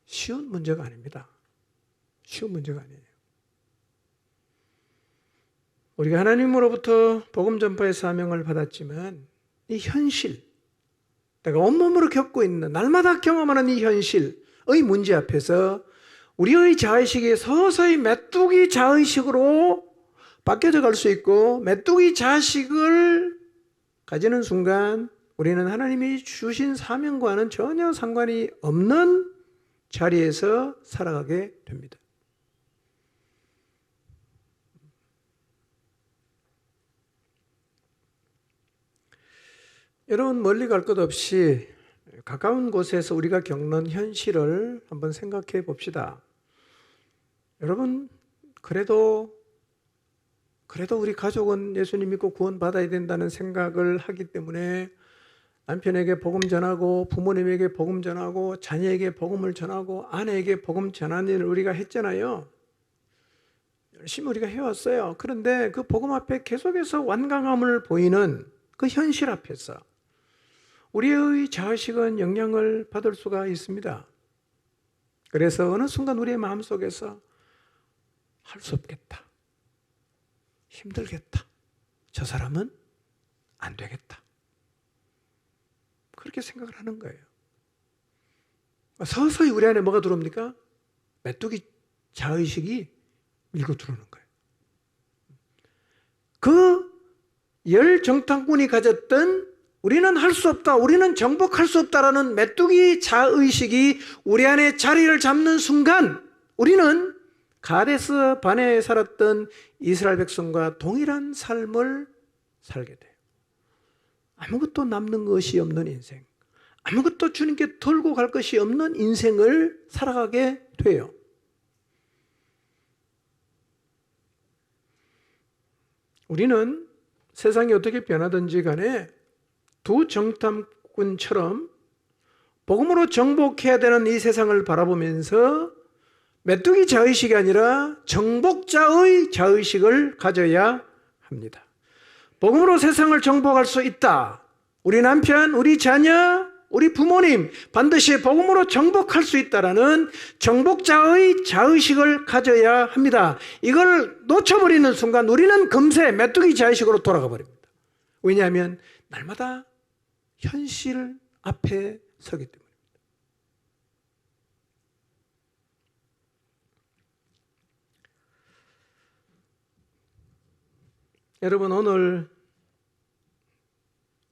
Speaker 1: 쉬운 문제가 아닙니다. 쉬운 문제가 아니에요. 우리가 하나님으로부터 복음 전파의 사명을 받았지만 이 현실, 내가 온몸으로 겪고 있는 날마다 경험하는 이 현실의 문제 앞에서 우리의 자의식이 서서히 메뚜기 자의식으로 바뀌어져 갈 수 있고 메뚜기 자의식을 가지는 순간 우리는 하나님이 주신 사명과는 전혀 상관이 없는 자리에서 살아가게 됩니다. 여러분 멀리 갈 것 없이 가까운 곳에서 우리가 겪는 현실을 한번 생각해 봅시다. 여러분 그래도 그래도 우리 가족은 예수님 믿고 구원받아야 된다는 생각을 하기 때문에 남편에게 복음 전하고 부모님에게 복음 전하고 자녀에게 복음을 전하고 아내에게 복음 전하는 일을 우리가 했잖아요. 열심히 우리가 해왔어요. 그런데 그 복음 앞에 계속해서 완강함을 보이는 그 현실 앞에서 우리의 자의식은 영향을 받을 수가 있습니다. 그래서 어느 순간 우리의 마음속에서 할 수 없겠다, 힘들겠다, 저 사람은 안 되겠다, 그렇게 생각을 하는 거예요. 서서히 우리 안에 뭐가 들어옵니까? 메뚜기 자의식이 밀고 들어오는 거예요. 그 열정탐꾼이 가졌던 우리는 할 수 없다, 우리는 정복할 수 없다라는 메뚜기 자의식이 우리 안에 자리를 잡는 순간 우리는 가데스 바네에 살았던 이스라엘 백성과 동일한 삶을 살게 돼요. 아무것도 남는 것이 없는 인생, 아무것도 주님께 돌고 갈 것이 없는 인생을 살아가게 돼요. 우리는 세상이 어떻게 변하든지 간에 두 정탐꾼처럼 복음으로 정복해야 되는 이 세상을 바라보면서 메뚜기 자의식이 아니라 정복자의 자의식을 가져야 합니다. 복음으로 세상을 정복할 수 있다. 우리 남편, 우리 자녀, 우리 부모님 반드시 복음으로 정복할 수 있다라는 정복자의 자의식을 가져야 합니다. 이걸 놓쳐버리는 순간 우리는 금세 메뚜기 자의식으로 돌아가 버립니다. 왜냐하면 날마다 현실 앞에 서기 때문에. 여러분, 오늘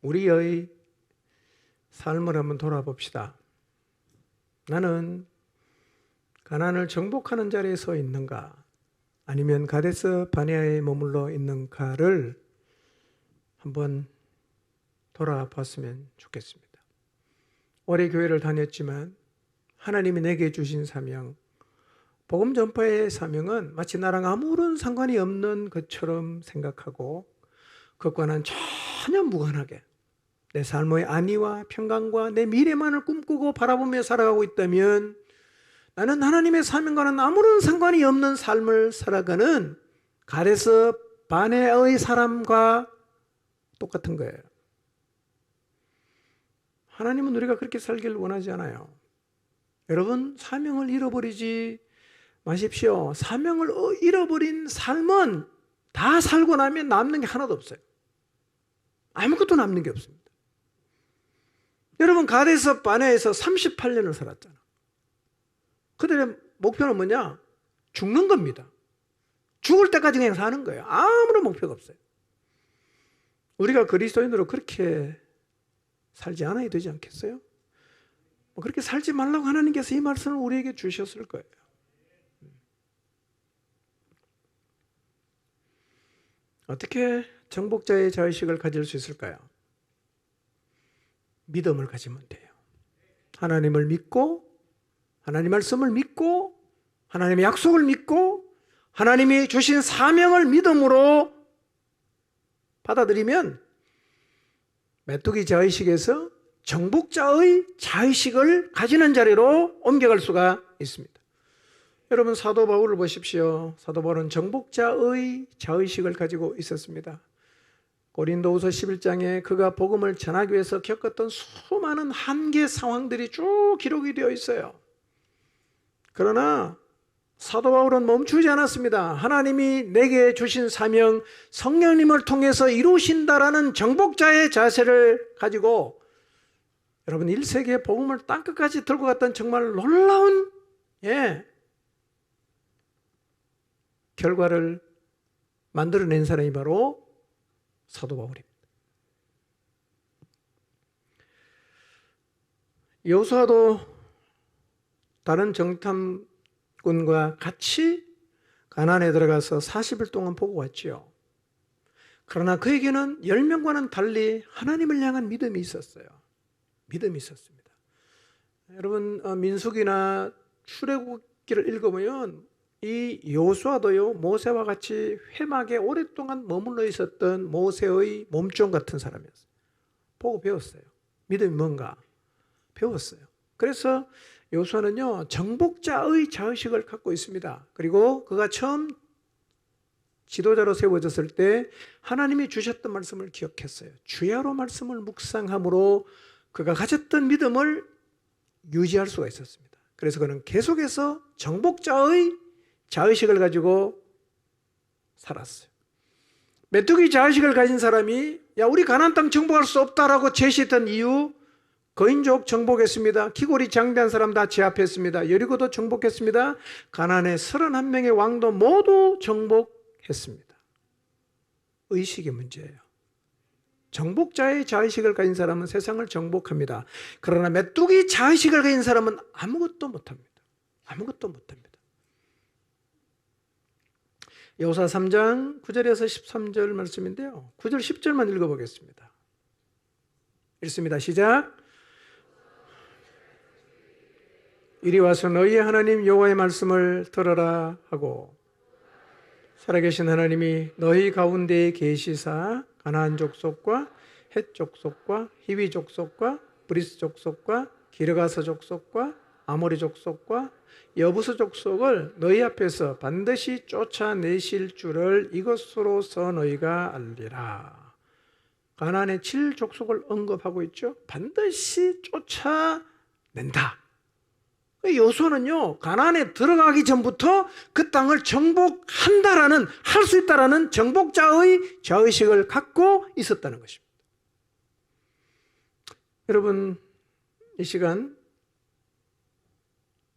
Speaker 1: 우리의 삶을 한번 돌아봅시다. 나는 가나안을 정복하는 자리에 서 있는가, 아니면 가데스 바네아에 머물러 있는가를 한번 돌아봤으면 좋겠습니다. 오래 교회를 다녔지만 하나님이 내게 주신 사명, 복음 전파의 사명은 마치 나랑 아무런 상관이 없는 것처럼 생각하고 그것과는 전혀 무관하게 내 삶의 안위와 평강과 내 미래만을 꿈꾸고 바라보며 살아가고 있다면 나는 하나님의 사명과는 아무런 상관이 없는 삶을 살아가는 가데스 바네아의 사람과 똑같은 거예요. 하나님은 우리가 그렇게 살기를 원하지 않아요. 여러분, 사명을 잃어버리지 마십시오. 사명을 잃어버린 삶은 다 살고 나면 남는 게 하나도 없어요. 아무것도 남는 게 없습니다. 여러분, 가데스 바네아에서 38년을 살았잖아. 그들의 목표는 뭐냐? 죽는 겁니다. 죽을 때까지 그냥 사는 거예요. 아무런 목표가 없어요. 우리가 그리스도인으로 그렇게 살지 않아야 되지 않겠어요? 그렇게 살지 말라고 하나님께서 이 말씀을 우리에게 주셨을 거예요. 어떻게 정복자의 자의식을 가질 수 있을까요? 믿음을 가지면 돼요. 하나님을 믿고, 하나님 말씀을 믿고, 하나님의 약속을 믿고, 하나님이 주신 사명을 믿음으로 받아들이면 메뚜기 자의식에서 정복자의 자의식을 가지는 자리로 옮겨갈 수가 있습니다. 여러분, 사도 바울을 보십시오. 사도 바울은 정복자의 자의식을 가지고 있었습니다. 고린도후서 11장에 그가 복음을 전하기 위해서 겪었던 수많은 한계 상황들이 쭉 기록이 되어 있어요. 그러나 사도 바울은 멈추지 않았습니다. 하나님이 내게 주신 사명, 성령님을 통해서 이루신다라는 정복자의 자세를 가지고 여러분 1세기의 복음을 땅끝까지 들고 갔던 정말 놀라운 결과를 만들어낸 사람이 바로 사도 바울입니다. 여호수아도 다른 정탐꾼과 같이 가나안에 들어가서 40일 동안 보고 왔지요. 그러나 그에게는 10명과는 달리 하나님을 향한 믿음이 있었어요. 믿음이 있었습니다. 여러분, 민수기나 출애굽기를 읽어보면 이 여호수아도요, 모세와 같이 회막에 오랫동안 머물러 있었던 모세의 몸종 같은 사람이었어요. 보고 배웠어요. 믿음이 뭔가 배웠어요. 그래서 여호수아는요, 정복자의 자의식을 갖고 있습니다. 그리고 그가 처음 지도자로 세워졌을 때 하나님이 주셨던 말씀을 기억했어요. 주야로 말씀을 묵상함으로 그가 가졌던 믿음을 유지할 수가 있었습니다. 그래서 그는 계속해서 정복자의 자의식을 가지고 살았어요. 메뚜기 자의식을 가진 사람이 우리 가나안 땅 정복할 수 없다라고 제시했던 이유, 거인족 정복했습니다. 기골이 장대한 사람 다 제압했습니다. 여리고도 정복했습니다. 가나안의 31명의 왕도 모두 정복했습니다. 의식의 문제예요. 정복자의 자의식을 가진 사람은 세상을 정복합니다. 그러나 메뚜기 자의식을 가진 사람은 아무것도 못합니다. 아무것도 못합니다. 여호수아 3장 9절에서 13절 말씀인데요. 9절 10절만 읽어보겠습니다. 읽습니다. 시작. 이리 와서 너희의 하나님 여호와의 말씀을 들어라 하고 살아계신 하나님이 너희 가운데에 계시사 가나안 족속과 헷 족속과 히위 족속과 브리스 족속과 기르가서 족속과 아모리 족속과 여부스 족속을 너희 앞에서 반드시 쫓아내실 줄을 이것으로서 너희가 알리라. 가나안의 7족속을 언급하고 있죠. 반드시 쫓아낸다. 여호수아는요, 가나안에 들어가기 전부터 그 땅을 정복한다라는, 할 수 있다라는 정복자의 자의식을 갖고 있었다는 것입니다. 여러분, 이 시간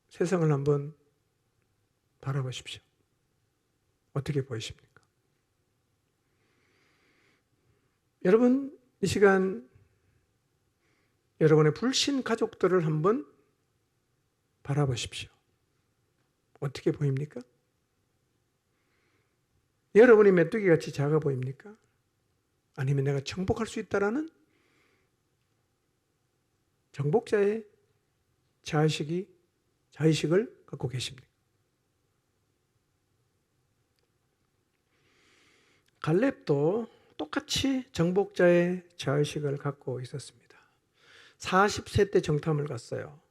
Speaker 1: 세상을 한번 바라보십시오. 어떻게 보이십니까? 여러분, 이 시간 여러분의 불신 가족들을 한번 바라보십시오. 어떻게 보입니까? 여러분이 메뚜기같이 작아 보입니까? 아니면 내가 정복할 수 있다라는 정복자의 자의식을 갖고 계십니까? 갈렙도 똑같이 정복자의 자의식을 갖고 있었습니다. 40세 때 정탐을 갔어요.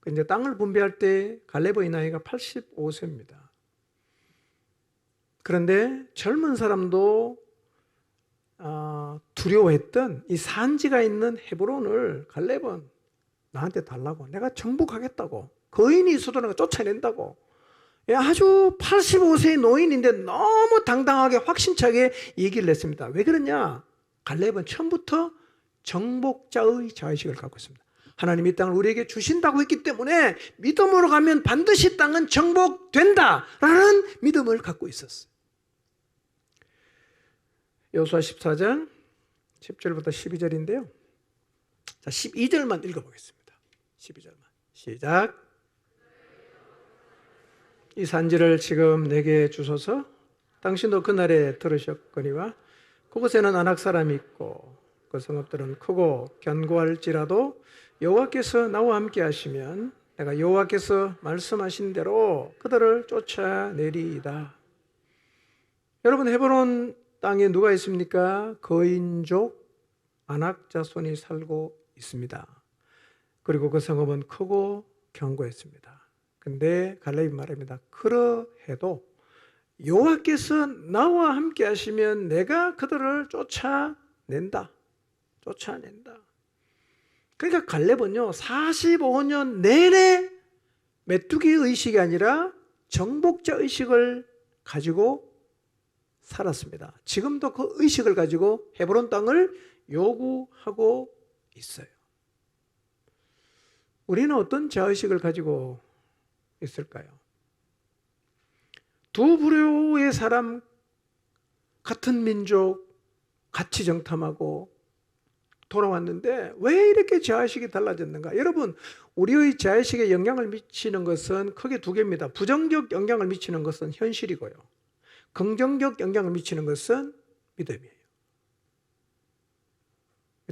Speaker 1: 이제 땅을 분배할 때 갈렙의 나이가 85세입니다. 그런데 젊은 사람도 두려워했던 이 산지가 있는 헤브론을 갈렙은 나한테 달라고, 내가 정복하겠다고, 거인이 있어도 내가 쫓아낸다고, 아주 85세의 노인인데 너무 당당하게 확신차게 얘기를 했습니다. 왜 그러냐? 갈렙은 처음부터 정복자의 자의식을 갖고 있습니다. 하나님이 이 땅을 우리에게 주신다고 했기 때문에 믿음으로 가면 반드시 땅은 정복된다라는 믿음을 갖고 있었어요. 여호수아 14장 10절부터 12절인데요. 자, 12절만 읽어보겠습니다. 12절만. 시작. 이 산지를 지금 내게 주소서. 당신도 그날에 들으셨거니와 그곳에는 아낙 사람이 있고 그 성읍들은 크고 견고할지라도 여호와께서 나와 함께 하시면 내가 여호와께서 말씀하신 대로 그들을 쫓아내리이다. 여러분, 헤브론 땅에 누가 있습니까? 거인족 아낙 자손이 살고 있습니다. 그리고 그 성읍은 크고 견고했습니다. 근데 갈렙이 말합니다. 그러해도 여호와께서 나와 함께 하시면 내가 그들을 쫓아낸다. 그러니까 갈렙은요, 45년 내내 메뚜기 의식이 아니라 정복자 의식을 가지고 살았습니다. 지금도 그 의식을 가지고 헤브론 땅을 요구하고 있어요. 우리는 어떤 자의식을 가지고 있을까요? 두 부류의 사람, 같은 민족, 같이 정탐하고 돌아왔는데 왜 이렇게 자의식이 달라졌는가? 여러분, 우리의 자의식에 영향을 미치는 것은 크게 두 개입니다. 부정적 영향을 미치는 것은 현실이고요, 긍정적 영향을 미치는 것은 믿음이에요.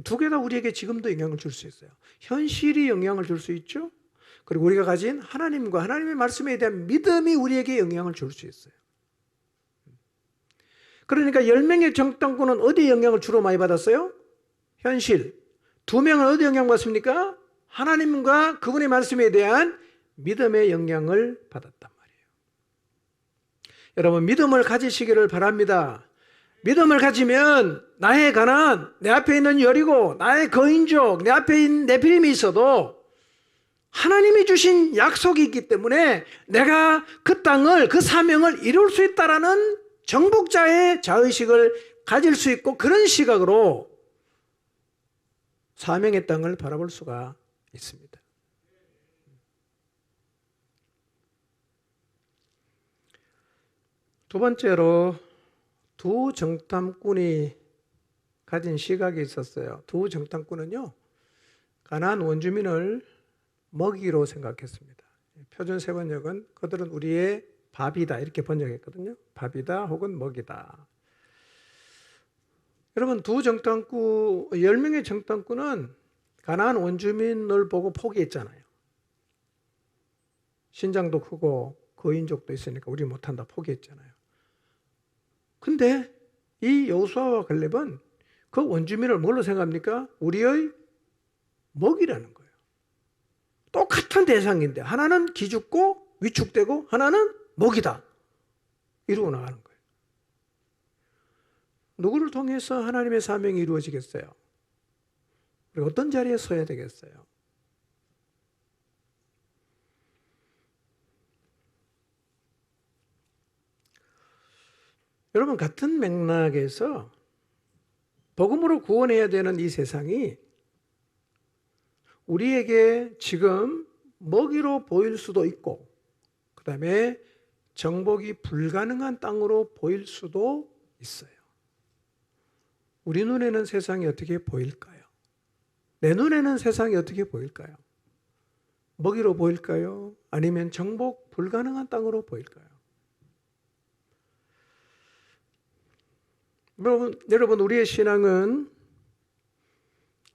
Speaker 1: 두 개 다 우리에게 지금도 영향을 줄 수 있어요. 현실이 영향을 줄 수 있죠. 그리고 우리가 가진 하나님과 하나님의 말씀에 대한 믿음이 우리에게 영향을 줄 수 있어요. 그러니까 10명의 정탐꾼은 어디에 영향을 주로 많이 받았어요? 현실. 2명은 어디 영향 받습니까? 하나님과 그분의 말씀에 대한 믿음의 영향을 받았단 말이에요. 여러분, 믿음을 가지시기를 바랍니다. 믿음을 가지면 나의 가나안, 내 앞에 있는 여리고, 나의 거인족, 내 앞에 있는 네피림이 있어도 하나님이 주신 약속이 있기 때문에 내가 그 땅을, 그 사명을 이룰 수 있다라는 정복자의 자의식을 가질 수 있고, 그런 시각으로 사명의 땅을 바라볼 수가 있습니다. 두 번째로 두 정탐꾼이 가진 시각이 있었어요. 두 정탐꾼은요, 가나안 원주민을 먹이로 생각했습니다. 표준 세번역은 그들은 우리의 밥이다 이렇게 번역했거든요. 밥이다 혹은 먹이다. 여러분, 10명의 정탐꾼은 가나안 원주민을 보고 포기했잖아요. 신장도 크고 거인족도 있으니까 우리 못한다 포기했잖아요. 근데 이 여호수아와 갈렙은 그 원주민을 뭘로 생각합니까? 우리의 먹이라는 거예요. 똑같은 대상인데 하나는 기죽고 위축되고 하나는 먹이다. 이루어 나가는 거예요. 누구를 통해서 하나님의 사명이 이루어지겠어요? 우리가 어떤 자리에 서야 되겠어요? 여러분, 같은 맥락에서 복음으로 구원해야 되는 이 세상이 우리에게 지금 먹이로 보일 수도 있고, 그 다음에 정복이 불가능한 땅으로 보일 수도 있어요. 우리 눈에는 세상이 어떻게 보일까요? 내 눈에는 세상이 어떻게 보일까요? 먹이로 보일까요? 아니면 정복 불가능한 땅으로 보일까요? 여러분, 우리의 신앙은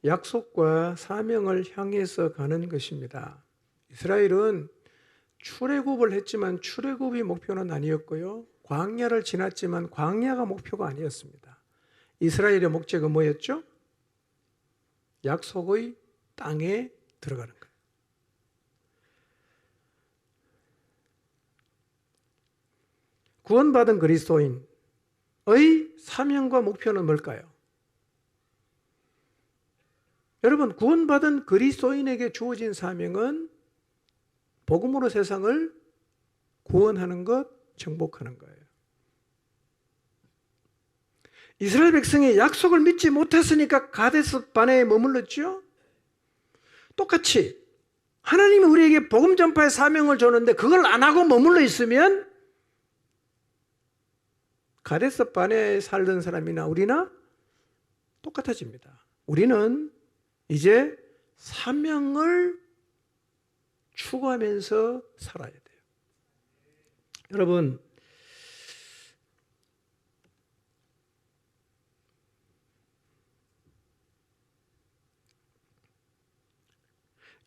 Speaker 1: 약속과 사명을 향해서 가는 것입니다. 이스라엘은 출애굽을 했지만 출애굽이 목표는 아니었고요. 광야를 지났지만 광야가 목표가 아니었습니다. 이스라엘의 목적은 뭐였죠? 약속의 땅에 들어가는 거예요. 구원받은 그리스도인의 사명과 목표는 뭘까요? 여러분, 구원받은 그리스도인에게 주어진 사명은 복음으로 세상을 구원하는 것, 정복하는 거예요. 이스라엘 백성이 약속을 믿지 못했으니까 가데스 바네에 머물렀죠? 똑같이 하나님이 우리에게 복음 전파의 사명을 줬는데 그걸 안 하고 머물러 있으면 가데스 바네에 살던 사람이나 우리나 똑같아집니다. 우리는 이제 사명을 추구하면서 살아야 돼요. 여러분,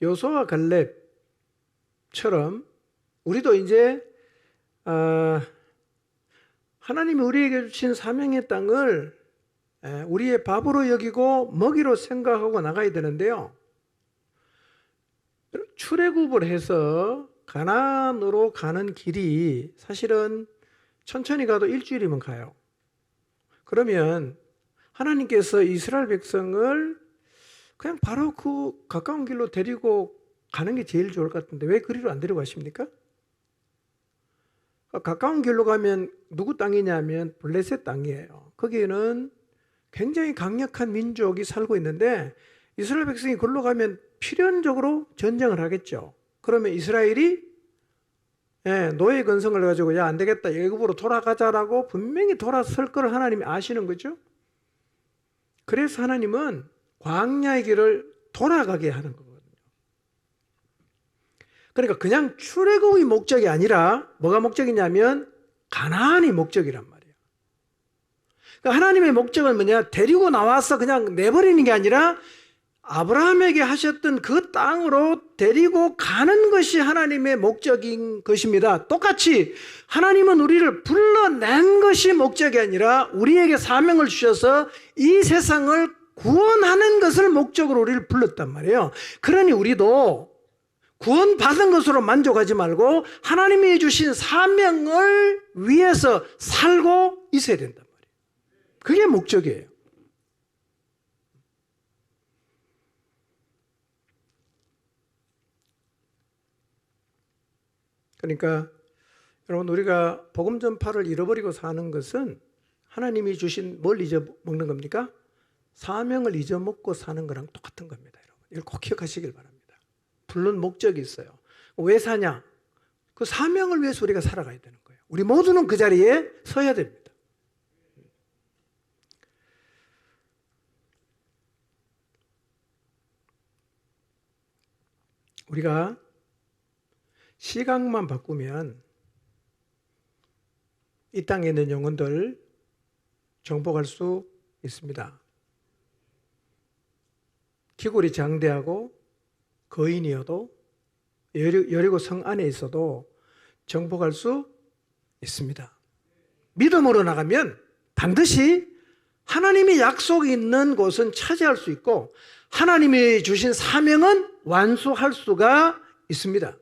Speaker 1: 여호수아와 갈렙처럼 우리도 이제 하나님이 우리에게 주신 사명의 땅을 우리의 밥으로 여기고 먹이로 생각하고 나가야 되는데요. 출애굽을 해서 가나안으로 가는 길이 사실은 천천히 가도 일주일이면 가요. 그러면 하나님께서 이스라엘 백성을 그냥 바로 그 가까운 길로 데리고 가는 게 제일 좋을 것 같은데 왜 그리로 안 데려가십니까? 가까운 길로 가면 누구 땅이냐면 블레셋 땅이에요. 거기에는 굉장히 강력한 민족이 살고 있는데 이스라엘 백성이 걸로 가면 필연적으로 전쟁을 하겠죠. 그러면 이스라엘이 노예 근성을 가지고 야, 안 되겠다, 애굽으로 돌아가자라고 분명히 돌아설 걸 하나님이 아시는 거죠. 그래서 하나님은 광야의 길을 돌아가게 하는 거거든요. 그러니까 그냥 출애굽이 목적이 아니라 뭐가 목적이냐면 가나안이 목적이란 말이에요. 그러니까 하나님의 목적은 뭐냐? 데리고 나와서 그냥 내버리는 게 아니라 아브라함에게 하셨던 그 땅으로 데리고 가는 것이 하나님의 목적인 것입니다. 똑같이 하나님은 우리를 불러낸 것이 목적이 아니라 우리에게 사명을 주셔서 이 세상을 구원하는 것을 목적으로 우리를 불렀단 말이에요. 그러니 우리도 구원받은 것으로 만족하지 말고 하나님이 주신 사명을 위해서 살고 있어야 된단 말이에요. 그게 목적이에요. 그러니까 여러분, 우리가 복음 전파를 잃어버리고 사는 것은 하나님이 주신 뭘 잊어먹는 겁니까? 사명을 잊어먹고 사는 거랑 똑같은 겁니다. 여러분, 이걸 꼭 기억하시길 바랍니다. 물론 목적이 있어요. 왜 사냐? 그 사명을 위해서 우리가 살아가야 되는 거예요. 우리 모두는 그 자리에 서야 됩니다. 우리가 시각만 바꾸면 이 땅에 있는 영혼들 정복할 수 있습니다. 기골이 장대하고 거인이어도 여리고 성 안에 있어도 정복할 수 있습니다. 믿음으로 나가면 반드시 하나님의 약속이 있는 곳은 차지할 수 있고 하나님이 주신 사명은 완수할 수가 있습니다.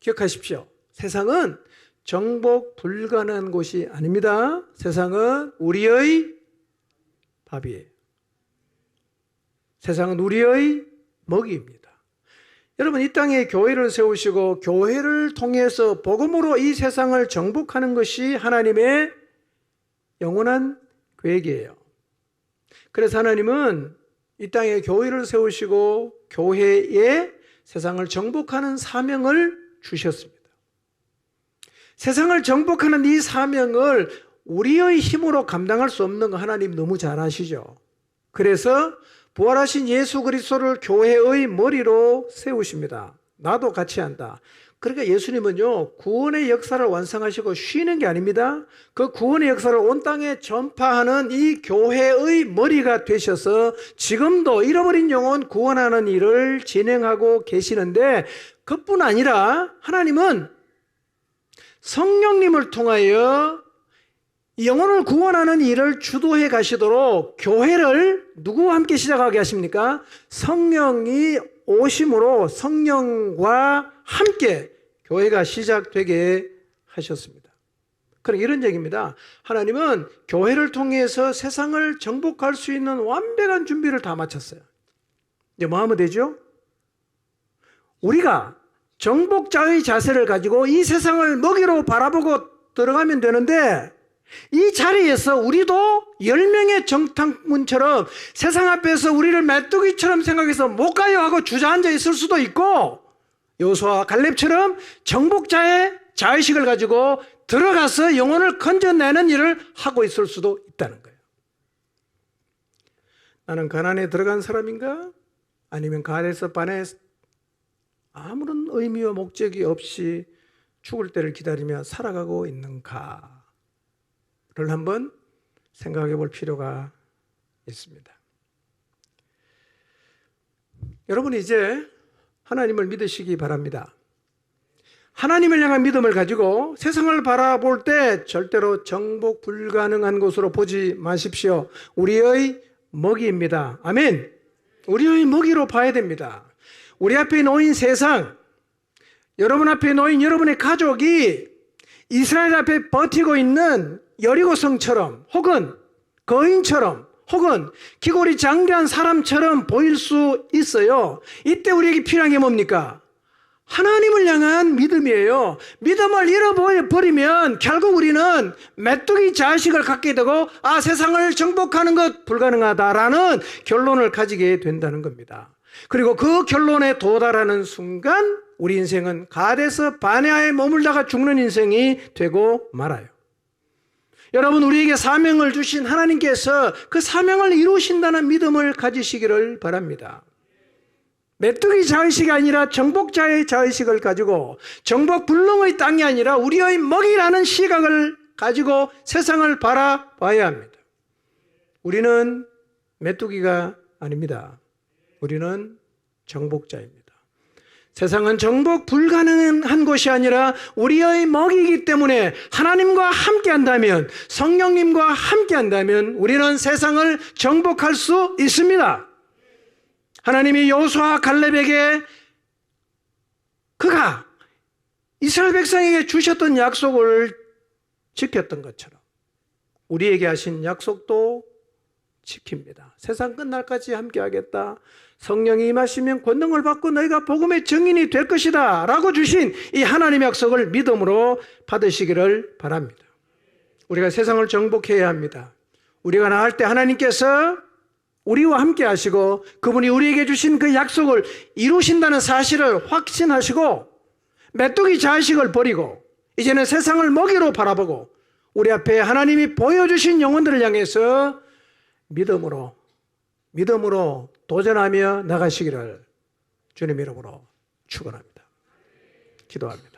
Speaker 1: 기억하십시오. 세상은 정복 불가능한 곳이 아닙니다. 세상은 우리의 밥이에요. 세상은 우리의 먹이입니다. 여러분, 이 땅에 교회를 세우시고 교회를 통해서 복음으로 이 세상을 정복하는 것이 하나님의 영원한 계획이에요. 그래서 하나님은 이 땅에 교회를 세우시고 교회에 세상을 정복하는 사명을 주셨습니다. 세상을 정복하는 이 사명을 우리의 힘으로 감당할 수 없는 거 하나님 너무 잘 아시죠? 그래서 부활하신 예수 그리스도를 교회의 머리로 세우십니다. 나도 같이 한다. 그러니까 예수님은요, 구원의 역사를 완성하시고 쉬는 게 아닙니다. 그 구원의 역사를 온 땅에 전파하는 이 교회의 머리가 되셔서 지금도 잃어버린 영혼 구원하는 일을 진행하고 계시는데, 그뿐 아니라 하나님은 성령님을 통하여 영혼을 구원하는 일을 주도해 가시도록 교회를 누구와 함께 시작하게 하십니까? 성령이 오심으로 성령과 함께 교회가 시작되게 하셨습니다. 그럼 이런 얘기입니다. 하나님은 교회를 통해서 세상을 정복할 수 있는 완벽한 준비를 다 마쳤어요. 이제 뭐 하면 되죠? 우리가 정복자의 자세를 가지고 이 세상을 먹이로 바라보고 들어가면 되는데, 이 자리에서 우리도 10명의 정탐꾼처럼 세상 앞에서 우리를 메뚜기처럼 생각해서 못 가요 하고 주저앉아 있을 수도 있고, 여호수아와 갈렙처럼 정복자의 자의식을 가지고 들어가서 영혼을 건져내는 일을 하고 있을 수도 있다는 거예요. 나는 가나안에 들어간 사람인가? 아니면 가데스 바네에 아무런 의미와 목적이 없이 죽을 때를 기다리며 살아가고 있는가를 한번 생각해 볼 필요가 있습니다. 여러분, 이제 하나님을 믿으시기 바랍니다. 하나님을 향한 믿음을 가지고 세상을 바라볼 때 절대로 정복 불가능한 곳으로 보지 마십시오. 우리의 먹이입니다. 아멘. 우리의 먹이로 봐야 됩니다. 우리 앞에 놓인 세상, 여러분 앞에 놓인 여러분의 가족이 이스라엘 앞에 버티고 있는 여리고성처럼, 혹은 거인처럼, 혹은 기골이 장대한 사람처럼 보일 수 있어요. 이때 우리에게 필요한 게 뭡니까? 하나님을 향한 믿음이에요. 믿음을 잃어버리면 결국 우리는 메뚜기 자식을 갖게 되고, 세상을 정복하는 것 불가능하다라는 결론을 가지게 된다는 겁니다. 그리고 그 결론에 도달하는 순간 우리 인생은 가데스 바네아에 머물다가 죽는 인생이 되고 말아요. 여러분, 우리에게 사명을 주신 하나님께서 그 사명을 이루신다는 믿음을 가지시기를 바랍니다. 메뚜기 자의식이 아니라 정복자의 자의식을 가지고, 정복 불능의 땅이 아니라 우리의 먹이라는 시각을 가지고 세상을 바라봐야 합니다. 우리는 메뚜기가 아닙니다. 우리는 정복자입니다. 세상은 정복 불가능한 것이 아니라 우리의 먹이기 때문에 하나님과 함께 한다면, 성령님과 함께 한다면 우리는 세상을 정복할 수 있습니다. 하나님이 여호수아 갈렙에게 그가 이스라엘 백성에게 주셨던 약속을 지켰던 것처럼 우리에게 하신 약속도 지킵니다. 세상 끝날까지 함께하겠다. 성령이 임하시면 권능을 받고 너희가 복음의 증인이 될 것이다 라고 주신 이 하나님의 약속을 믿음으로 받으시기를 바랍니다. 우리가 세상을 정복해야 합니다. 우리가 나갈 때 하나님께서 우리와 함께 하시고 그분이 우리에게 주신 그 약속을 이루신다는 사실을 확신하시고 메뚜기 자식을 버리고 이제는 세상을 먹이로 바라보고 우리 앞에 하나님이 보여주신 영혼들을 향해서 믿음으로 도전하며 나가시기를 주님 이름으로 축원합니다. 기도합니다.